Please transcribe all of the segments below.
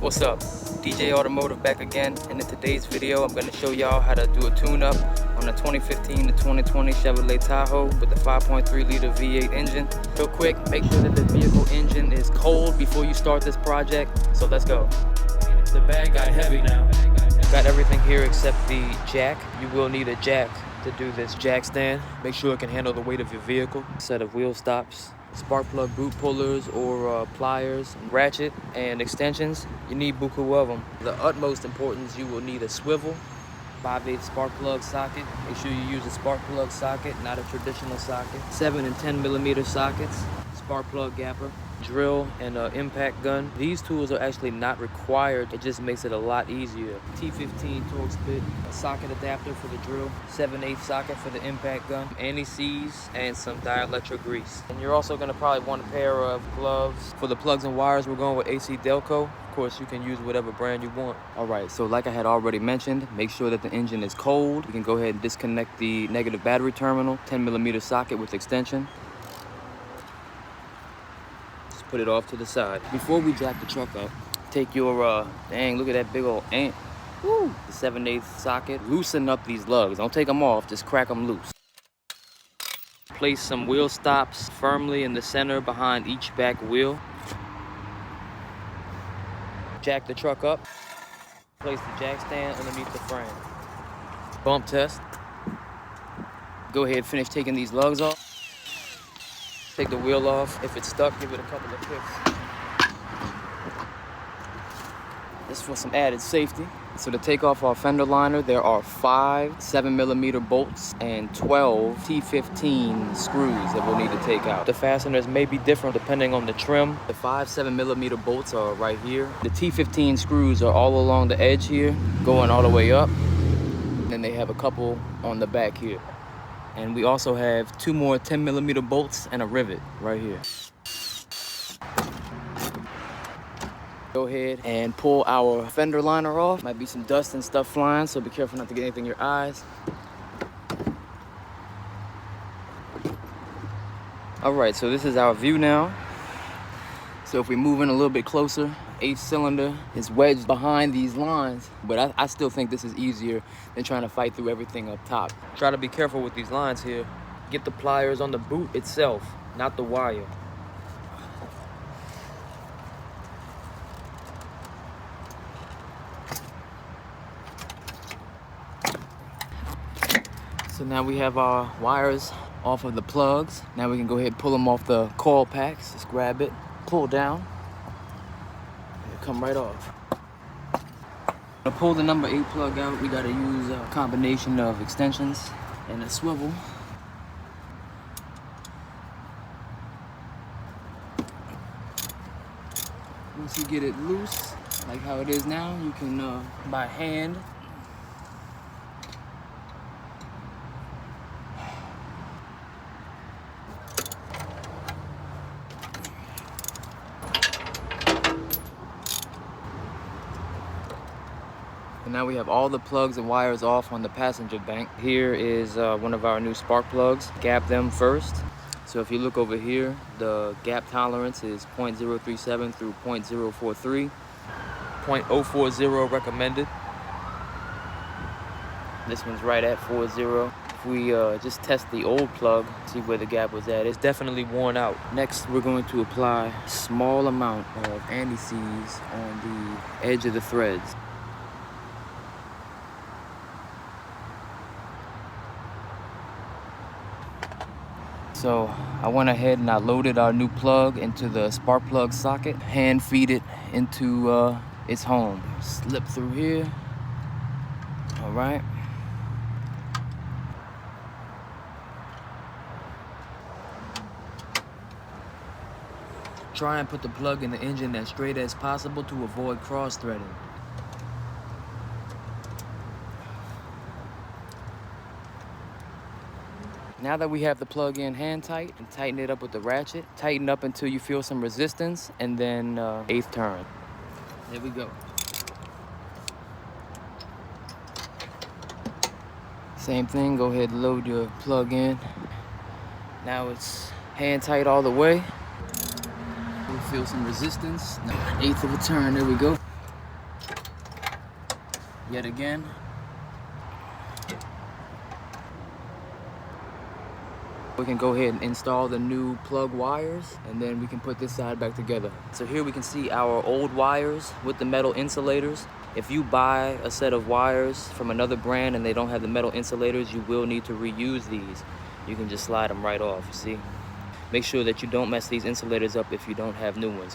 What's up? DJ Automotive back again, and in today's video I'm going to show y'all how to do a tune-up on a 2015 to 2020 Chevrolet Tahoe with the 5.3 liter V8 engine. Real quick, make sure that the vehicle engine is cold before you start this project, so let's go. The bag got heavy now. Got everything here except the jack. You will need a jack to do this jack stand. Make sure it can handle the weight of your vehicle. Set of wheel stops, spark plug boot pullers or pliers, ratchet, and extensions. You need buku of them. The utmost importance, you will need a swivel, 5/8 spark plug socket. Make sure you use a spark plug socket, not a traditional socket. 7 and 10 millimeter sockets, spark plug gapper, drill, and an impact gun. These tools are actually not required. It just makes it a lot easier. T15 Torx bit, a socket adapter for the drill, 7/8 socket for the impact gun, anti-seize, and some dielectric grease. And you're also going to probably want a pair of gloves. For the plugs and wires, we're going with AC Delco. Of course, you can use whatever brand you want. All right, so like I had already mentioned, make sure that the engine is cold. You can go ahead and disconnect the negative battery terminal, 10 millimeter socket with extension. Put it off to the side. Before we jack the truck up, take your, dang, look at that big old ant. Woo! The 7/8 socket. Loosen up these lugs. Don't take them off, just crack them loose. Place some wheel stops firmly in the center behind each back wheel. Jack the truck up. Place the jack stand underneath the frame. Bump test. Go ahead, finish taking these lugs off. Take the wheel off. If it's stuck, give it a couple of kicks. Just for some added safety. So to take off our fender liner, there are 5 7mm bolts and 12 T15 screws that we'll need to take out. The fasteners may be different depending on the trim. The 5 7mm bolts are right here. The T15 screws are all along the edge here, going all the way up. Then they have a couple on the back here. And we also have 2 more 10mm bolts and a rivet right here. Go ahead and pull our fender liner off. Might be some dust and stuff flying, so be careful not to get anything in your eyes. All right, so this is our view now. So if we move in a little bit closer, 8th cylinder is wedged behind these lines, but I still think this is easier than trying to fight through everything up top. Try to be careful with these lines here. Get the pliers on the boot itself, not the wire. So now we have our wires off of the plugs. Now we can go ahead and pull them off the coil packs. Just grab it, pull down, and it'll come right off. To pull the number 8 plug out, we gotta use a combination of extensions and a swivel. Once you get it loose, like how it is now, you can, by hand, and now we have all the plugs and wires off on the passenger bank. Here is one of our new spark plugs. Gap them first. So if you look over here, the gap tolerance is 0.037 through 0.043. 0.040 recommended. This one's right at 40. If we just test the old plug, see where the gap was at, it's definitely worn out. Next, we're going to apply a small amount of anti-seize on the edge of the threads. So I went ahead and I loaded our new plug into the spark plug socket, hand feed it into its home. Slip through here. All right. Try and put the plug in the engine as straight as possible to avoid cross-threading. Now that we have the plug in hand tight, and tighten it up with the ratchet. Tighten up until you feel some resistance, and then 8th turn. There we go. Same thing, go ahead and load your plug in. Now it's hand tight all the way. We'll feel some resistance. Now, 1/8 of a turn, there we go. yet again. We can go ahead and install the new plug wires, and then we can put this side back together. So here we can see our old wires with the metal insulators. If you buy a set of wires from another brand and they don't have the metal insulators, you will need to reuse these. You can just slide them right off, you see? Make sure that you don't mess these insulators up if you don't have new ones.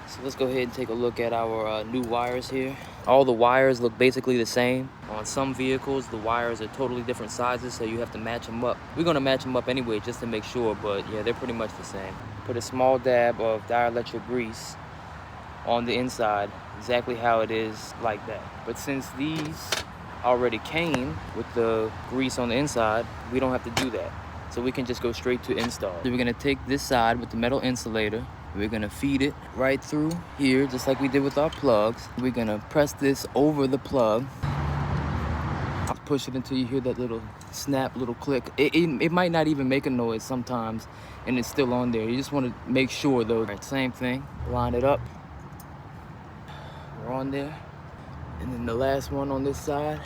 So let's go ahead and take a look at our new wires here. All the wires look basically the same. On some vehicles, the wires are totally different sizes, so you have to match them up. We're gonna match them up anyway just to make sure, but yeah, they're pretty much the same. Put a small dab of dielectric grease on the inside, exactly how it is, like that. But since these already came with the grease on the inside, we don't have to do that. So we can just go straight to install. So we're gonna take this side with the metal insulator. We're gonna feed it right through here, just like we did with our plugs. We're gonna press this over the plug. I'll push it until you hear that little snap, little click. It might not even make a noise sometimes, and it's still on there. You just wanna make sure though. All right, same thing, line it up. We're on there. And then the last one on this side,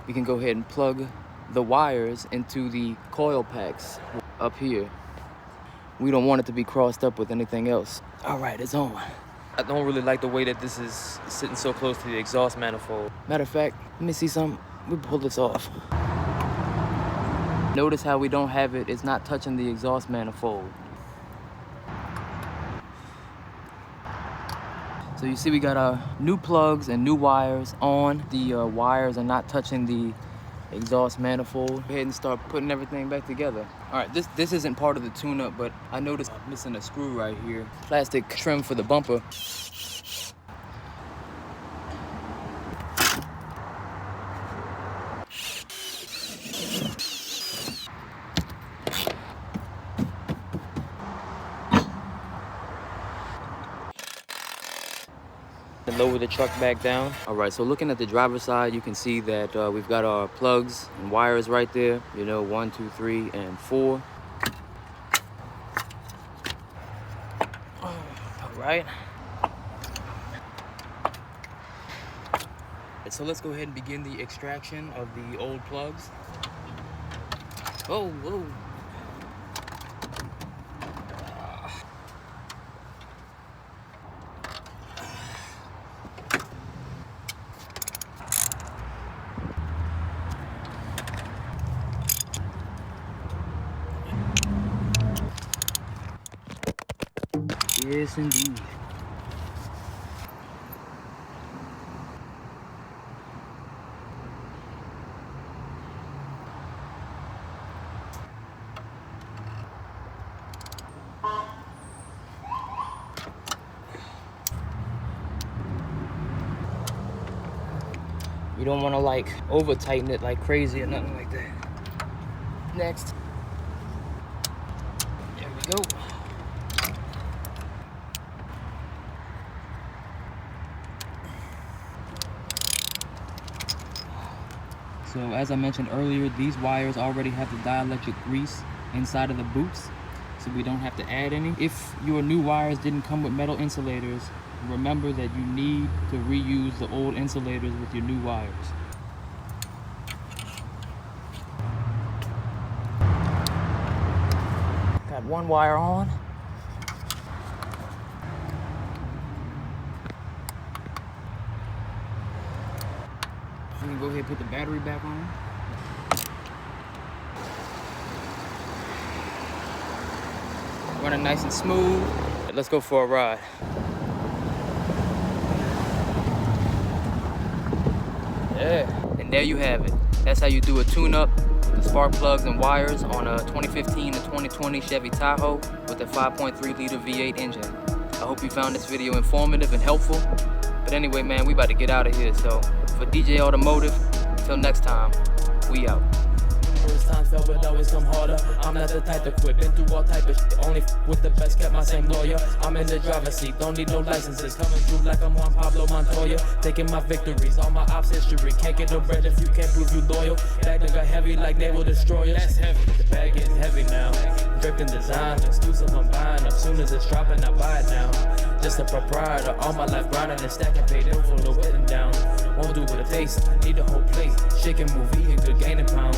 we can go ahead and plug the wires into the coil packs up here. We don't want it to be crossed up with anything else. All right, it's on. I don't really like the way that this is sitting so close to the exhaust manifold. Matter of fact, let me see something. We pull this off. Notice how we don't have it. It's not touching the exhaust manifold. So you see we got our new plugs and new wires on. The wires are not touching the exhaust manifold. Go ahead and start putting everything back together. All right, this isn't part of the tune-up, but I noticed I'm missing a screw right here. Plastic trim for the bumper. And lower the truck back down. All right, so looking at the driver's side, you can see that we've got our plugs and wires right there. You know, 1, 2, 3, and 4. All right. So let's go ahead and begin the extraction of the old plugs. Oh, whoa. Yes, indeed. You don't want to like over tighten it like crazy or nothing like that. Next. There we go. So as I mentioned earlier, these wires already have the dielectric grease inside of the boots, so we don't have to add any. If your new wires didn't come with metal insulators, remember that you need to reuse the old insulators with your new wires. Got one wire on. I'm gonna go ahead and put the battery back on. Running nice and smooth. Let's go for a ride. Yeah, and there you have it. That's how you do a tune-up with the spark plugs and wires on a 2015 to 2020 Chevy Tahoe with a 5.3 liter V8 engine. I hope you found this video informative and helpful. But anyway, man, we about to get out of here. So for DJ Automotive, until next time, we out. First time felt but always come harder. I'm not the type to quit, been through all type of shit. Only with the best, kept my same lawyer. I'm in the driver's seat, don't need no licenses. Coming through like I'm Juan Pablo Montoya. Taking my victories, all my ops history. Can't get no bread if you can't prove you loyal. Bag got heavy like naval destroyer. That's heavy, the bag getting heavy now. Draped in design, exclusive I'm buying. As soon as it's dropping, I buy it now. Just a proprietor, all my life grinding and stacking paid in full, no getting down. Won't do what it taste. I need a whole plate. Shaking, move, eating good, gaining pounds.